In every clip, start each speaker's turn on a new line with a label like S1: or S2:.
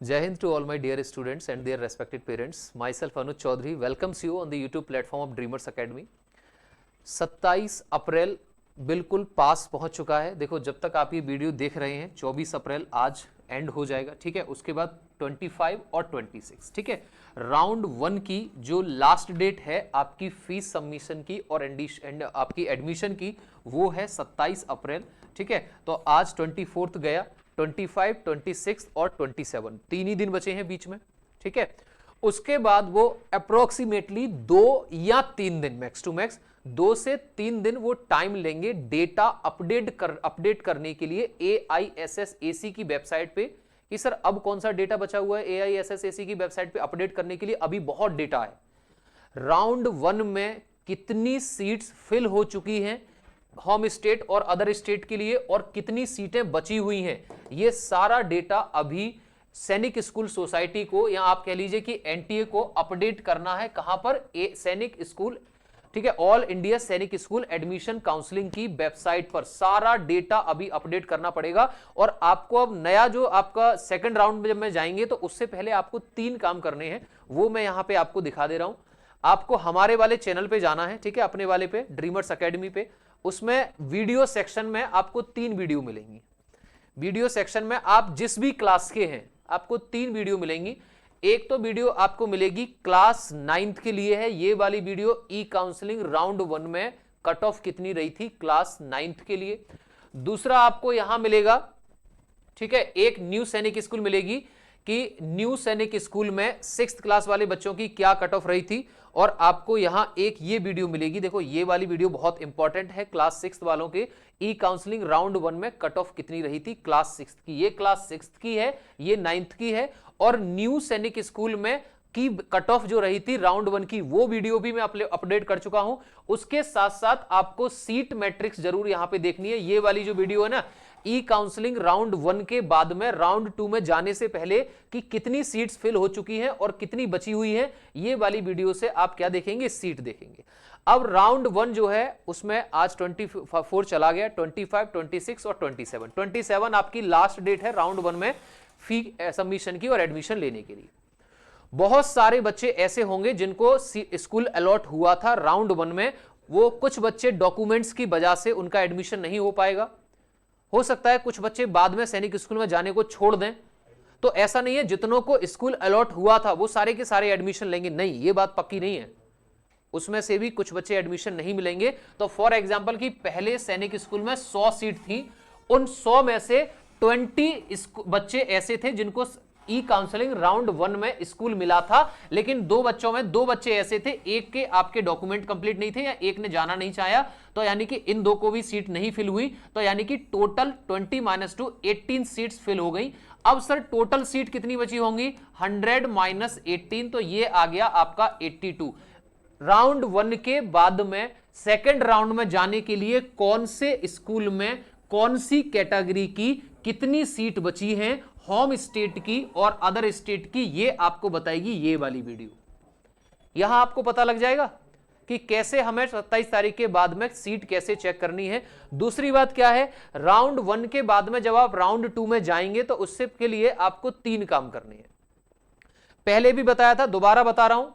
S1: Jai Hind to all my dear students and their respected parents. Myself Anuj Chaudhary welcomes you on the YouTube platform of Dreamers Academy. 27 अप्रैल बिल्कुल पास पहुंच चुका है। देखो जब तक आप ये वीडियो देख रहे हैं 24 अप्रैल आज एंड हो जाएगा, ठीक है। उसके बाद 25 और 26, ठीक है। राउंड 1 की जो लास्ट डेट है आपकी फीस सबमिशन की और आपकी एडमिशन की, वो है 27 अप्रैल, ठीक है। तो आज 24 गया, 25, 26 और 27 तीन ही दिन बचे हैं बीच में, ठीक है। उसके बाद वो अप्रोक्सीमेटली 2 या 3 दिन, मैक्स टू मैक्स 2 से 3 दिन वो टाइम लेंगे डेटा अपडेट करने के लिए AISSAC की वेबसाइट पे कि सर अब कौन सा डेटा बचा हुआ है AISSAC की वेबसाइट पे अपडेट करने के लिए। अभी बहुत डेटा है। राउंड 1 में कितनी सीट्स फिल हो चुकी हैं होम स्टेट और अदर स्टेट के लिए और कितनी सीटें बची हुई हैं, ये सारा डेटा अभी सैनिक स्कूल सोसाइटी को या आप कह लीजिए कि NTA को अपडेट करना है। कहां पर? सैनिक स्कूल, ठीक है, ऑल इंडिया सैनिक स्कूल एडमिशन काउंसलिंग की वेबसाइट पर सारा डेटा अभी अपडेट करना पड़ेगा। और आपको अब नया जो आपका सेकंड राउंड में जब मैं जाएंगे तो उससे पहले आपको 3 काम करने हैं, वो मैं यहां पे आपको दिखा दे रहा हूं। आपको हमारे वाले चैनल पे जाना है, ठीक है, अपने वाले पे ड्रीमर्स एकेडमी पे। उसमें वीडियो सेक्शन में आपको 3 वीडियो मिलेंगी। वीडियो सेक्शन में आप जिस भी क्लास के हैं आपको 3 वीडियो मिलेंगी। एक तो वीडियो आपको मिलेगी क्लास 9th के लिए है, ये वाली वीडियो ई काउंसलिंग राउंड 1 में कट ऑफ कितनी रही थी क्लास 9th के लिए। दूसरा आपको यहां मिलेगा, ठीक है, एक न्यू सैनिक स्कूल मिलेगी कि न्यू सैनिक स्कूल में 6th क्लास वाले बच्चों की क्या कट ऑफ रही थी। और आपको यहां एक ये वीडियो मिलेगी, देखो ये वाली वीडियो बहुत इंपॉर्टेंट है, क्लास 6th वालों के ई काउंसलिंग राउंड 1 में कट ऑफ कितनी रही थी क्लास 6th की। ये क्लास 6th की है, ये 9th की है। और न्यू सैनिक स्कूल में की कट ऑफ जो रही थी राउंड 1 की, वो वीडियो भी मैं अपडेट कर चुका हूं। उसके साथ साथ आपको सीट मैट्रिक्स जरूर यहां पे देखनी है। ये वाली जो वीडियो है ना, ई काउंसलिंग राउंड 1 के बाद में राउंड 2 में जाने से पहले कि कितनी सीट्स फिल हो चुकी हैं और कितनी बची हुई हैं, ये वाली वीडियो से आप क्या देखेंगे? सीट देखेंगे। अब राउंड 1 जो है उसमें आज 24 चला गया, 25, 26 और 27 आपकी लास्ट डेट है राउंड 1 में फी सबमिशन की और एडमिशन लेने के लिए। बहुत सारे बच्चे ऐसे होंगे जिनको स्कूल अलॉट हुआ था राउंड 1 में, वो कुछ बच्चे डॉक्यूमेंट्स की वजह से उनका एडमिशन नहीं हो पाएगा। हो सकता है कुछ बच्चे बाद में सैनिक स्कूल में जाने को छोड़ दें। तो ऐसा नहीं है जितनों को स्कूल अलॉट हुआ था वो सारे के सारे एडमिशन लेंगे, नहीं, ये बात पक्की नहीं है। उसमें से भी कुछ बच्चे एडमिशन नहीं मिलेंगे। तो फॉर एग्जांपल कि पहले सैनिक स्कूल में 100 सीट थी, उन 100 में से 20 बच्चे ऐसे थे जिनको ई काउंसलिंग राउंड 1 में स्कूल मिला था, लेकिन 2 बच्चों में 2 बच्चे ऐसे थे, एक के आपके डॉक्यूमेंट कंप्लीट नहीं थे या एक ने जाना नहीं चाहा, तो यानी कि इन 2 को भी सीट नहीं फिल हुई। तो यानी कि टोटल 20 - 2 18 सीट्स फिल हो गई। अब सर टोटल सीट कितनी बची होंगी? 100 - 18, तो ये आ गया आपका 82। राउंड 1 के बाद में सेकेंड राउंड में जाने के लिए कौन से स्कूल में कौन सी कैटेगरी की कितनी सीट बची हैं होम स्टेट की और अदर स्टेट की, ये आपको बताएगी ये वाली वीडियो। यहां आपको पता लग जाएगा कि कैसे हमें 27 तारीख के बाद में सीट कैसे चेक करनी है। दूसरी बात क्या है, राउंड 1 के बाद में जब आप राउंड 2 में जाएंगे तो उससे के लिए आपको 3 काम करने हैं। पहले भी बताया था, दोबारा बता रहा हूं,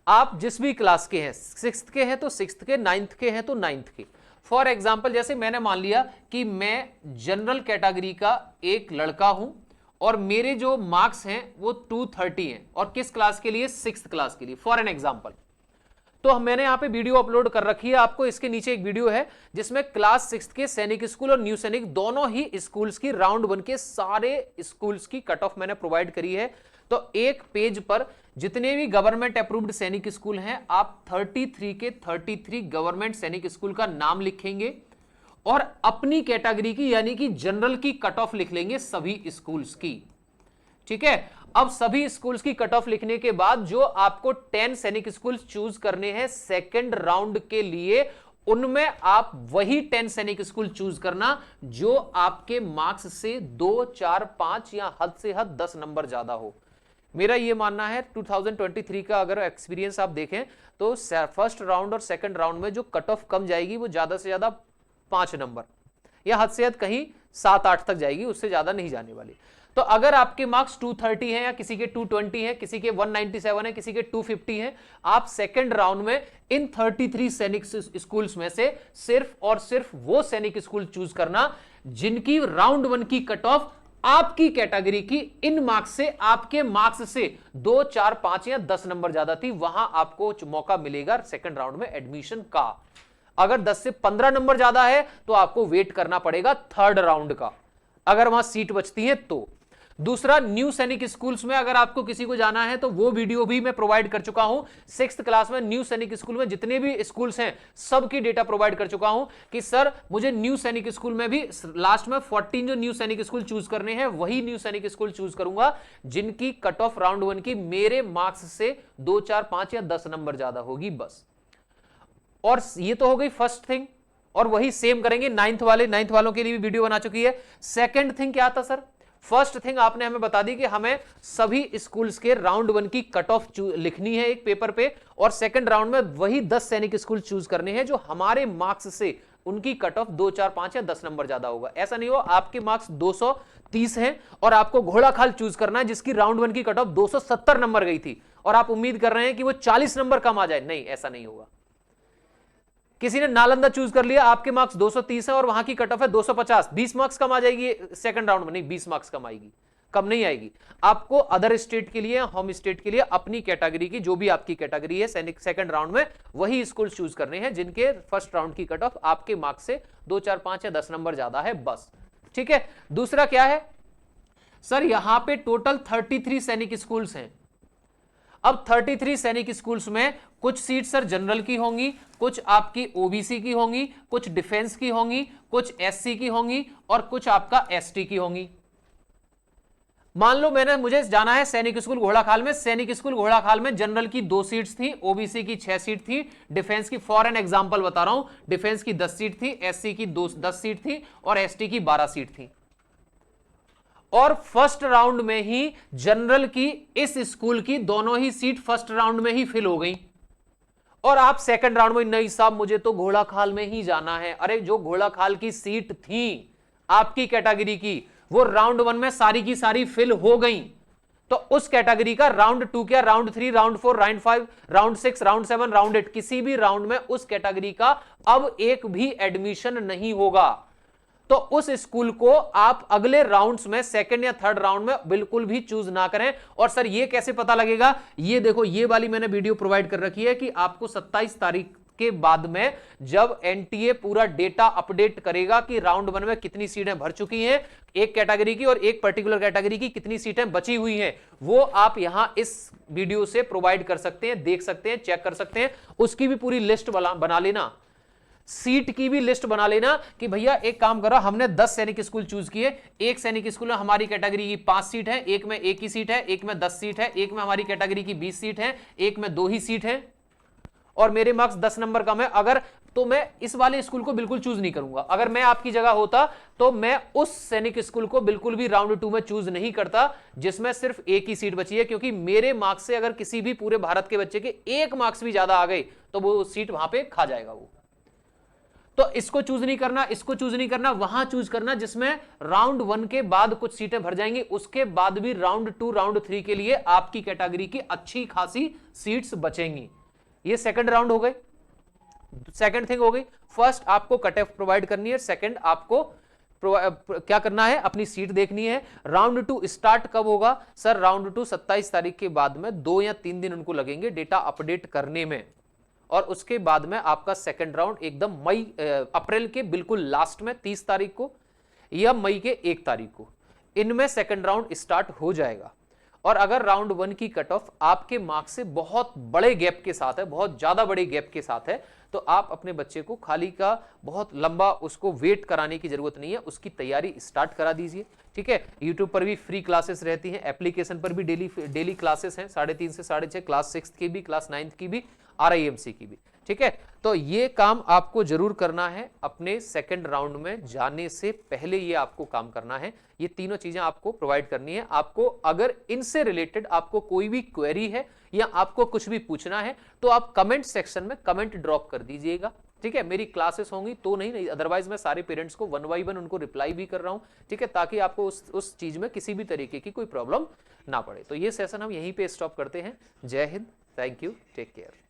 S1: आप जिस भी क्लास के हैं, 6th के हैं तो 6th के, 9th के हैं तो 9th के। फॉर एग्जाम्पल जैसे मैंने मान लिया कि मैं जनरल कैटेगरी का एक लड़का हूं और मेरे जो मार्क्स हैं वो 230 हैं, और किस क्लास के लिए? 6th क्लास के लिए, फॉर एन एग्जाम्पल। तो मैंने यहां पे वीडियो अपलोड कर रखी है, आपको इसके नीचे एक वीडियो है जिसमें क्लास 6th के सैनिक स्कूल और न्यू सैनिक दोनों ही स्कूल्स की राउंड 1 के सारे स्कूल्स की कट ऑफ मैंने प्रोवाइड करी है। तो एक पेज पर जितने भी गवर्नमेंट अप्रूव्ड सैनिक स्कूल हैं, आप 33 के 33 गवर्नमेंट सैनिक स्कूल का नाम लिखेंगे और अपनी कैटेगरी की यानी कि जनरल की कट ऑफ लिख लेंगे सभी स्कूल्स की, ठीक है। अब सभी स्कूल्स की कट ऑफ लिखने के बाद जो आपको 10 सैनिक स्कूल चूज करने हैं सेकंड राउंड के लिए, उनमें आप वही 10 सैनिक स्कूल चूज करना जो आपके मार्क्स से 2, 4, 5 या हद से हद 10 नंबर ज्यादा हो। मेरा यह मानना है 2023 का अगर एक्सपीरियंस आप देखें तो फर्स्ट राउंड और सेकंड राउंड में जो कट ऑफ कम जाएगी वो ज्यादा से ज्यादा 5 नंबर या हद से हद कहीं 7-8 तक जाएगी, उससे ज्यादा नहीं जाने वाली। तो अगर आपके मार्क्स 230 हैं या किसी के 220 हैं, किसी के 197 है, किसी के 250 हैं, आप सेकंड राउंड में इन 33 सैनिक स्कूल्स में से सिर्फ और सिर्फ वो सैनिक स्कूल चूज करना जिनकी राउंड 1 की कट ऑफ आपकी कैटेगरी की इन मार्क्स से, आपके मार्क्स से 2, 4, 5 या 10 नंबर ज्यादा थी, वहां आपको मौका मिलेगा सेकंड राउंड में एडमिशन का। अगर 10 से 15 नंबर ज्यादा है तो आपको वेट करना पड़ेगा थर्ड राउंड का, अगर वहां सीट बचती है तो। दूसरा, न्यू सैनिक स्कूल्स में अगर आपको किसी को जाना है तो वो वीडियो भी मैं प्रोवाइड कर चुका हूं। 6th क्लास में न्यू सैनिक स्कूल में जितने भी स्कूल्स हैं सबकी डेटा प्रोवाइड कर चुका हूं कि सर मुझे न्यू सैनिक स्कूल में भी लास्ट में 14 जो न्यू सैनिक स्कूल चूज करने हैं वही न्यू सैनिक स्कूल चूज करूंगा जिनकी कट ऑफ राउंड 1 की मेरे मार्क्स से 2, 4, 5 या 10 नंबर ज्यादा होगी बस। और ये तो हो गई फर्स्ट थिंग, और वही सेम करेंगे नाइन्थ वालों के लिए भी वीडियो बना चुकी है। सेकंड थिंग क्या था सर? फर्स्ट थिंग आपने हमें बता दी कि हमें सभी स्कूल्स के राउंड 1 की कट ऑफ लिखनी है एक पेपर पे, और सेकंड राउंड में वही 10 सैनिक स्कूल चूज करने हैं जो हमारे मार्क्स से उनकी कट ऑफ 2, 4, 5 या 10 नंबर ज्यादा होगा। ऐसा नहीं हो आपके मार्क्स 230 हैं और आपको घोड़ाखाल चूज करना है जिसकी राउंड 1 की कट ऑफ 270 नंबर गई थी और आप उम्मीद कर रहे हैं कि वो 40 नंबर कम आ जाए। नहीं, ऐसा नहीं होगा। किसी ने नालंदा चूज कर लिया, आपके मार्क्स 230 है और वहां की कट ऑफ है 250, 20 मार्क्स कम आ जाएगी सेकंड राउंड में? नहीं, 20 मार्क्स कम आएगी, कम नहीं आएगी। आपको अदर स्टेट के लिए, होम स्टेट के लिए, अपनी कैटेगरी की जो भी आपकी कैटेगरी है सेकंड राउंड में वही स्कूल चूज करने हैं जिनके फर्स्ट राउंड की कट ऑफ आपके मार्क्स से 2, 4, 5 या 10 नंबर ज्यादा है बस। ठीक है। दूसरा क्या है सर? यहां पे टोटल 33 सैनिक स्कूल्स हैं। अब 33 सैनिक स्कूल्स में कुछ सीट सर जनरल की होंगी, कुछ आपकी ओबीसी की होंगी, कुछ डिफेंस की होंगी, कुछ एससी की होंगी और कुछ आपका एसटी की होंगी। मान लो मुझे जाना है सैनिक स्कूल घोड़ाखाल में। सैनिक स्कूल घोड़ाखाल में जनरल की 2 सीट्स थी, ओबीसी की 6 सीट थी, डिफेंस की, फॉर एन एग्जांपल बता रहा हूं, डिफेंस की 10 सीट थी, एससी की 10 सीट थी और एसटी की 12 सीट थी। और फर्स्ट राउंड में ही जनरल की इस स्कूल की दोनों ही सीट फर्स्ट राउंड में ही फिल हो गई और आप सेकंड राउंड में, नहीं साहब मुझे तो घोड़ाखाल में ही जाना है। अरे जो घोड़ाखाल की सीट थी आपकी कैटेगरी की वो राउंड 1 में सारी की सारी फिल हो गई, तो उस कैटेगरी का राउंड 2 क्या, round 3, round 4, round 5, round 6, round 7, round 8 किसी भी राउंड में उस कैटेगरी का अब एक भी एडमिशन नहीं होगा। तो उस स्कूल को आप अगले राउंड्स में, सेकंड या थर्ड राउंड में बिल्कुल भी चूज ना करें। और सर ये कैसे पता लगेगा? ये देखो, ये वाली मैंने वीडियो प्रोवाइड कर रखी है कि आपको 27 तारीख के बाद में जब एनटीए पूरा डेटा अपडेट करेगा कि राउंड 1 में कितनी सीटें भर चुकी हैं एक कैटेगरी की और एक पर्टिकुलर कैटेगरी की कितनी सीटें बची हुई हैं, वो आप यहां इस वीडियो से प्रोवाइड कर सकते हैं, देख सकते हैं, चेक कर सकते हैं। उसकी भी पूरी लिस्ट बना लेना, सीट की भी लिस्ट बना लेना कि भैया एक काम करो, हमने 10 सैनिक स्कूल चूज किए, एक सैनिक स्कूल में हमारी कैटेगरी की 5 सीट है, एक में 1 ही सीट है, एक में 10 सीट है, एक में हमारी कैटेगरी की 20 सीट है, एक में 2 ही सीट है और मेरे मार्क्स 10 नंबर कम है। अगर तो मैं इस वाले स्कूल को बिल्कुल चूज नहीं करूंगा। अगर मैं आपकी जगह होता तो मैं उस सैनिक स्कूल को बिल्कुल भी राउंड 2 में चूज नहीं करता जिसमें सिर्फ एक ही सीट बची है, क्योंकि मेरे मार्क्स से अगर किसी भी पूरे भारत के बच्चे के एक मार्क्स भी ज्यादा आ गए तो वो सीट वहां पे खा जाएगा वो। तो इसको चूज नहीं करना, इसको चूज नहीं करना, वहां चूज करना जिसमें राउंड 1 के बाद कुछ सीटें भर जाएंगी, उसके बाद भी राउंड 2, राउंड 3 के लिए आपकी कैटेगरी की अच्छी खासी सीट्स बचेंगी। ये सेकंड राउंड हो गए, सेकंड थिंग हो गई। फर्स्ट आपको कट ऑफ प्रोवाइड करनी है, सेकंड आपको क्या करना है, अपनी सीट देखनी है। राउंड 2 स्टार्ट कब होगा सर? राउंड 2 27 तारीख के बाद में 2 या 3 दिन उनको लगेंगे डेटा अपडेट करने में, और उसके बाद में आपका सेकंड राउंड एकदम अप्रैल के बिल्कुल लास्ट में 30 तारीख को या मई के 1 तारीख को, इनमें सेकंड राउंड स्टार्ट हो जाएगा। और अगर राउंड 1 की कट ऑफ आपके मार्क्स से बहुत बड़े गैप के साथ है, बहुत ज्यादा बड़े गैप के साथ है, तो आप अपने बच्चे को खाली का बहुत लंबा उसको वेट कराने की जरूरत नहीं है, उसकी तैयारी स्टार्ट करा दीजिए। ठीक है। यूट्यूब पर भी फ्री क्लासेस रहती हैं, एप्लीकेशन पर भी डेली क्लासेस हैं, 3:30 से 6:30, क्लास 6 की भी, क्लास 9 की भी, RIMC की भी। ठीक है। तो ये काम आपको जरूर करना है अपने सेकंड राउंड में जाने से पहले, ये आपको काम करना है। ये तीनों चीजें आपको प्रोवाइड करनी है। आपको अगर इनसे रिलेटेड आपको कोई भी क्वेरी है या आपको कुछ भी पूछना है तो आप कमेंट सेक्शन में कमेंट ड्रॉप कर दीजिएगा। ठीक है, मेरी क्लासेस होंगी तो नहीं, अदरवाइज मैं सारे पेरेंट्स को 1 बाय 1 उनको रिप्लाई भी कर रहा हूं, ठीक है, ताकि आपको उस चीज में किसी भी तरीके की कोई प्रॉब्लम ना पड़े। तो ये सेशन हम यहीं पे स्टॉप करते हैं। जय हिंद, थैंक यू, टेक केयर।